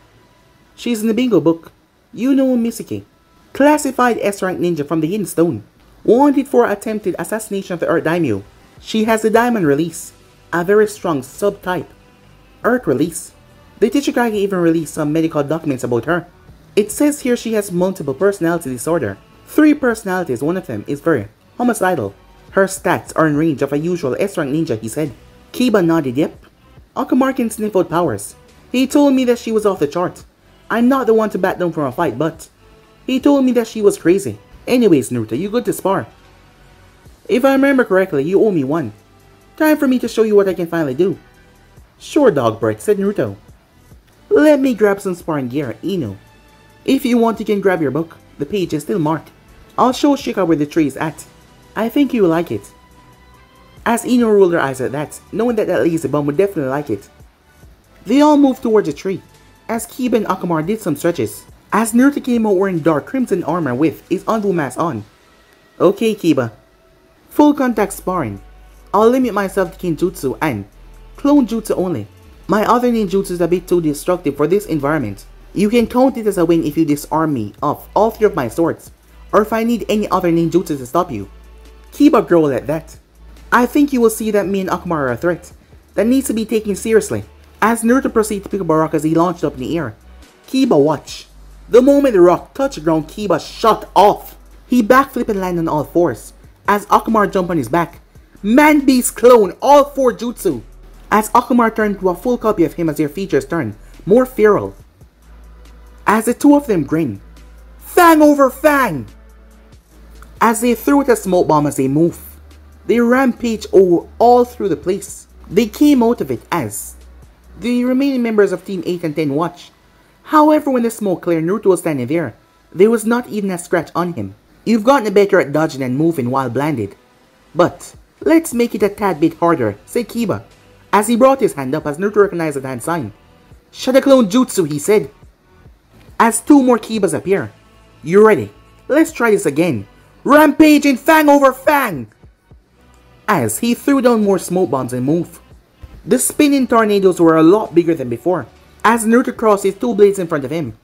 She's in the bingo book. Yuno Misaki, classified S-rank ninja from the Hidden Stone, wanted for attempted assassination of the Earth Daimyo. She has the Diamond Release, a very strong subtype. Earth Release. The Tachikage even released some medical documents about her. It says here she has multiple personality disorder. 3 personalities, one of them is very homicidal. Her stats are in range of a usual S-rank ninja, he said. Kiba nodded, yep. Okamura can sniff out powers. He told me that she was off the chart. I'm not the one to back down from a fight, but he told me that she was crazy. Anyways, Naruto, you good to spar? If I remember correctly, you owe me one. Time for me to show you what I can finally do. Sure, dog breath, said Naruto. Let me grab some sparring gear, Ino. If you want, you can grab your book. The page is still marked. I'll show Shika where the tree is at. I think you will like it. As Ino rolled her eyes at that, knowing that lazy bum would definitely like it. They all moved towards the tree, as Kiba and Okamura did some stretches, as Naruto came out wearing dark crimson armor with his Onbu mask on. Okay Kiba. Full contact sparring. I'll limit myself to Kinjutsu and Clone Jutsu only. My other ninjutsu is a bit too destructive for this environment. You can count it as a win if you disarm me of all 3 of my swords, or if I need any other ninjutsu to stop you. Kiba growled at that. I think you will see that me and Okamura are a threat that needs to be taken seriously. As Naruto proceeded to pick up a rock as he launched up in the air, Kiba watched. The moment the rock touched the ground, Kiba shot off. He backflipped and landed on all 4s, as Okamura jumped on his back. Man Beast clone all 4 jutsu, as Okamura turned to a full copy of him as their features turned more feral. As the 2 of them grinned, Fang over Fang! As they threw it a smoke bomb as they moved. They rampaged all through the place. They came out of it as the remaining members of Team 8 and 10 watched. However, when the smoke cleared, Naruto was standing there. There was not even a scratch on him. You've gotten better at dodging and moving while blinded. But let's make it a tad bit harder, said Kiba, as he brought his hand up as Naruto recognized the hand sign. Shadow Clone Jutsu, he said. As 2 more Kibas appear. You ready? Let's try this again. Rampage and Fang over Fang! As he threw down more smoke bombs and moved. The spinning tornadoes were a lot bigger than before, as Naruto crossed his 2 blades in front of him.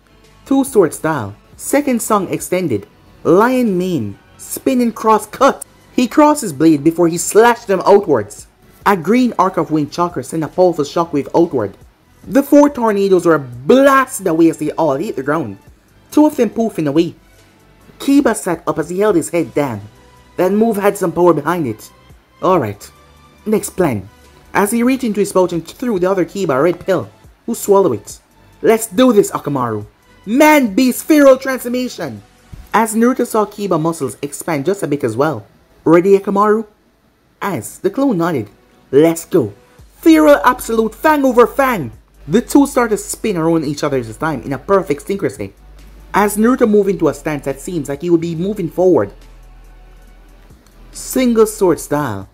2 sword style. Second song extended. Lion mane, spinning cross cut. He crossed his blade before he slashed them outwards. A green arc of wind chakra sent a powerful shockwave outward. The 4 tornadoes were blasted away as they all hit the ground, 2 of them poofing away. Kiba sat up as he held his head down. That move had some power behind it. Alright, next plan. As he reached into his pouch and threw the other Kiba a red pill, who swallowed it. Let's do this, Akamaru. Man Beast Feral Transformation! As Naruto saw Kiba muscles expand just a bit as well. Ready, Akamaru? As the clone nodded. Let's go. Feral Absolute Fang over Fang! The two started to spin around each other this time in a perfect synchronicity. As Naruto moved into a stance that seems like he would be moving forward. Single sword style.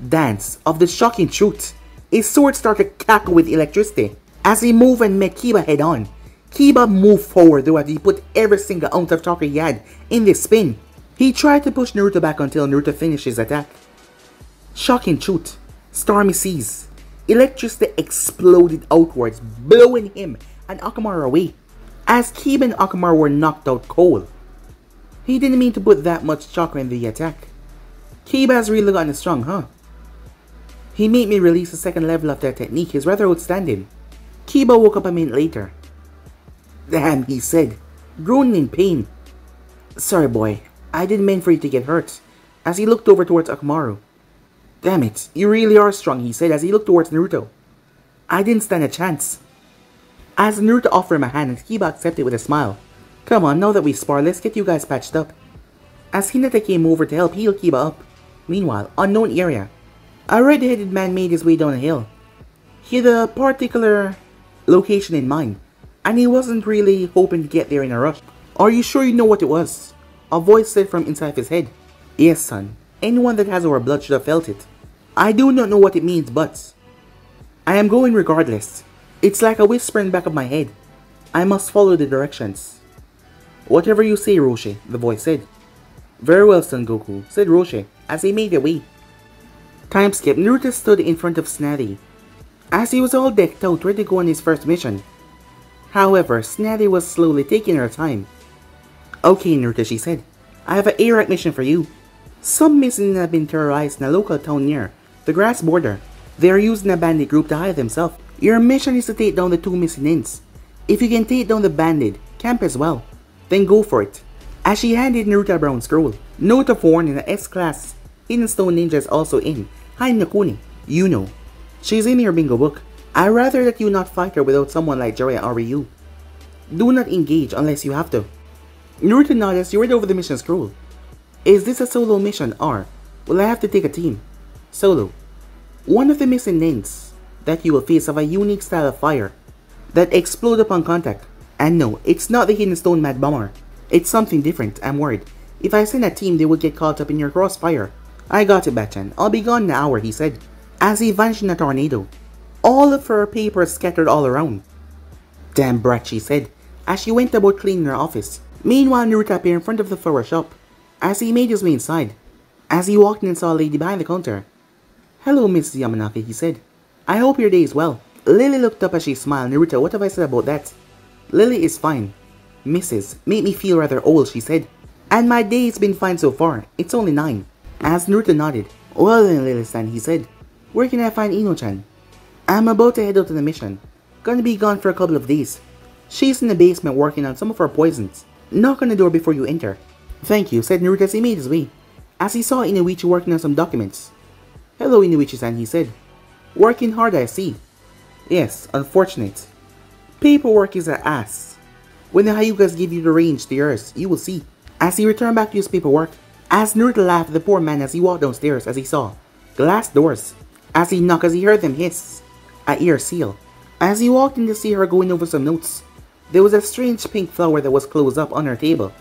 Dance of the shocking truth. His sword started to cackle with electricity. As he moved and met Kiba head on. Kiba moved forward though as he put every single ounce of chakra he had in this spin. He tried to push Naruto back until Naruto finished his attack. Shocking truth. Stormy seas. Electricity exploded outwards, blowing him and Akamaru away. As Kiba and Akamaru were knocked out cold. He didn't mean to put that much chakra in the attack. Kiba has really gotten strong, huh? He made me release the second level of that technique. It's rather outstanding. Kiba woke up a minute later. Damn, he said, groaning in pain. Sorry boy, I didn't mean for you to get hurt. As he looked over towards Akamaru. Damn it, you really are strong, he said as he looked towards Naruto. I didn't stand a chance. As Naruto offered him a hand and Kiba accepted with a smile. Come on, now that we spar, let's get you guys patched up. As Hinata came over to help heal Kiba up. Meanwhile, unknown area. A red-headed man made his way down a hill. He had a particular location in mind, and he wasn't really hoping to get there in a rush. Are you sure you know what it was? A voice said from inside his head. Yes, son. Anyone that has our blood should have felt it. I do not know what it means, but I am going regardless. It's like a whisper in the back of my head. I must follow the directions. Whatever you say, Roshi, the voice said. Very well, Son Goku, said Roshi, as he made their way. Time skip. Naruto stood in front of Snazzy, as he was all decked out ready to go on his first mission. However, Snazzy was slowly taking her time. Okay, Naruto, she said. I have an A-rank mission for you. Some missing have been terrorized in a local town near the grass border. They are using a bandit group to hide themselves. Your mission is to take down the 2 missing ins. If you can take down the bandit camp as well, then go for it. As she handed Naruto a brown scroll, note of warning, an S-class Hidden Stone Ninja is also in Hinokuni. You know, she's in your bingo book. I'd rather that you not fight her without someone like Jiraiya or Ryu. Do not engage unless you have to. Naruto nodded as he read over the mission scroll. Is this a solo mission or will I have to take a team? Solo. One of the missing names that you will face have a unique style of fire that explode upon contact. And no, it's not the Hidden Stone Mad Bomber. It's something different, I'm worried. If I send a team, they would get caught up in your crossfire. I got it, Bachan. I'll be gone in an hour, he said, as he vanished in a tornado. All of her papers scattered all around. Damn brat, she said, as she went about cleaning her office. Meanwhile, Naruto appeared in front of the flower shop, as he made his way inside. As he walked in and saw a lady behind the counter. Hello, Mrs. Yamanaka, he said. I hope your day is well. Lily looked up as she smiled. Naruto, what have I said about that? Lily is fine. Mrs. made me feel rather old, she said. And my day's been fine so far. It's only 9. As Naruto nodded. Well then, Lily-san, he said. Where can I find Ino-chan? I'm about to head out on the mission. Gonna be gone for a couple of days. She's in the basement working on some of her poisons. Knock on the door before you enter. Thank you, said Naruto as he made his way. As he saw Inuichi working on some documents. Hello, Inuichi-san, he said. Working hard, I see. Yes, unfortunate. Paperwork is an ass. When the Hyugas give you the range to yours, you will see. As he returned back to his paperwork, as Naruto laughed at the poor man as he walked downstairs as he saw glass doors. As he knocked, as he heard them hiss. A ear seal. As he walked in to see her going over some notes, there was a strange pink flower that was closed up on her table.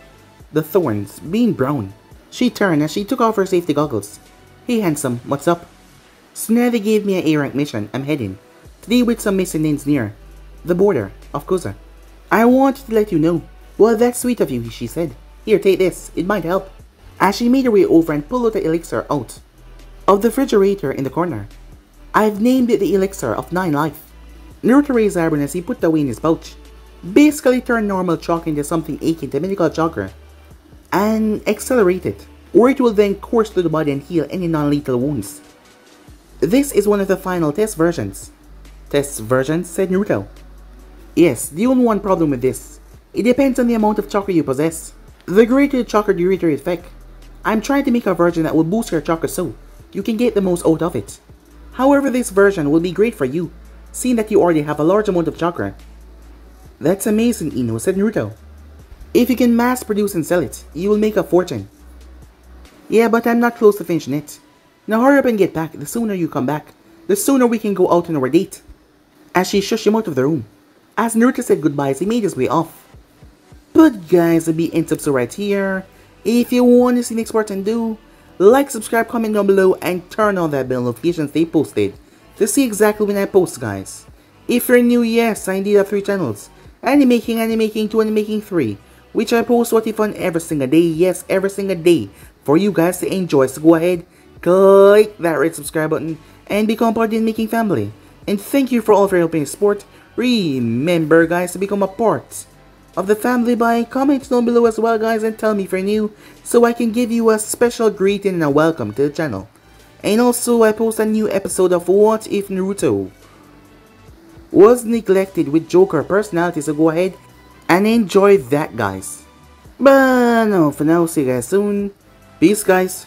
The thorns being brown. She turned as she took off her safety goggles. Hey handsome, what's up? Snazzy gave me an A-rank mission. I'm heading to deal with some missing names near the border of Koza. I wanted to let you know. Well, that's sweet of you, she said. Here, take this. It might help. As she made her way over and pulled out the elixir out of the refrigerator in the corner. I've named it the Elixir of 9 Life. Naruto raised eyebrows as he put it away in his pouch. Basically turned normal chakra into something akin to medical chakra. and accelerate it, or it will then course through the body and heal any non-lethal wounds. This is one of the final test versions. Test versions, said Naruto. Yes, the only one problem with this, it depends on the amount of chakra you possess. The greater the chakra, the greater effect. I'm trying to make a version that will boost your chakra so you can get the most out of it. However, this version will be great for you, seeing that you already have a large amount of chakra. That's amazing, Ino, said Naruto. If you can mass produce and sell it, you will make a fortune. Yeah, but I'm not close to finishing it. Now hurry up and get back. The sooner you come back, the sooner we can go out on our date. As she shushed him out of the room. As Naruto said goodbyes, he made his way off. But guys, I'll be in so right here. If you want to see the next part and do, like, subscribe, comment down below, and turn on that bell notifications they posted to see exactly when I post, guys. If you're new, yes, I indeed have 3 channels. Animaking, Animaking 2, Animaking 3, which I post what fun every single day, yes, every single day, for you guys to enjoy. So go ahead, click that red subscribe button, and become part of the Animaking family. And thank you for all of your helping support. Remember, guys, to become a part of the family by commenting down below as well, guys, and tell me if you're new, so I can give you a special greeting and a welcome to the channel. And also, I post a new episode of What If Naruto Was Neglected with Joker personality, so go ahead and enjoy that, guys. But no, for now, see you guys soon. Peace, guys.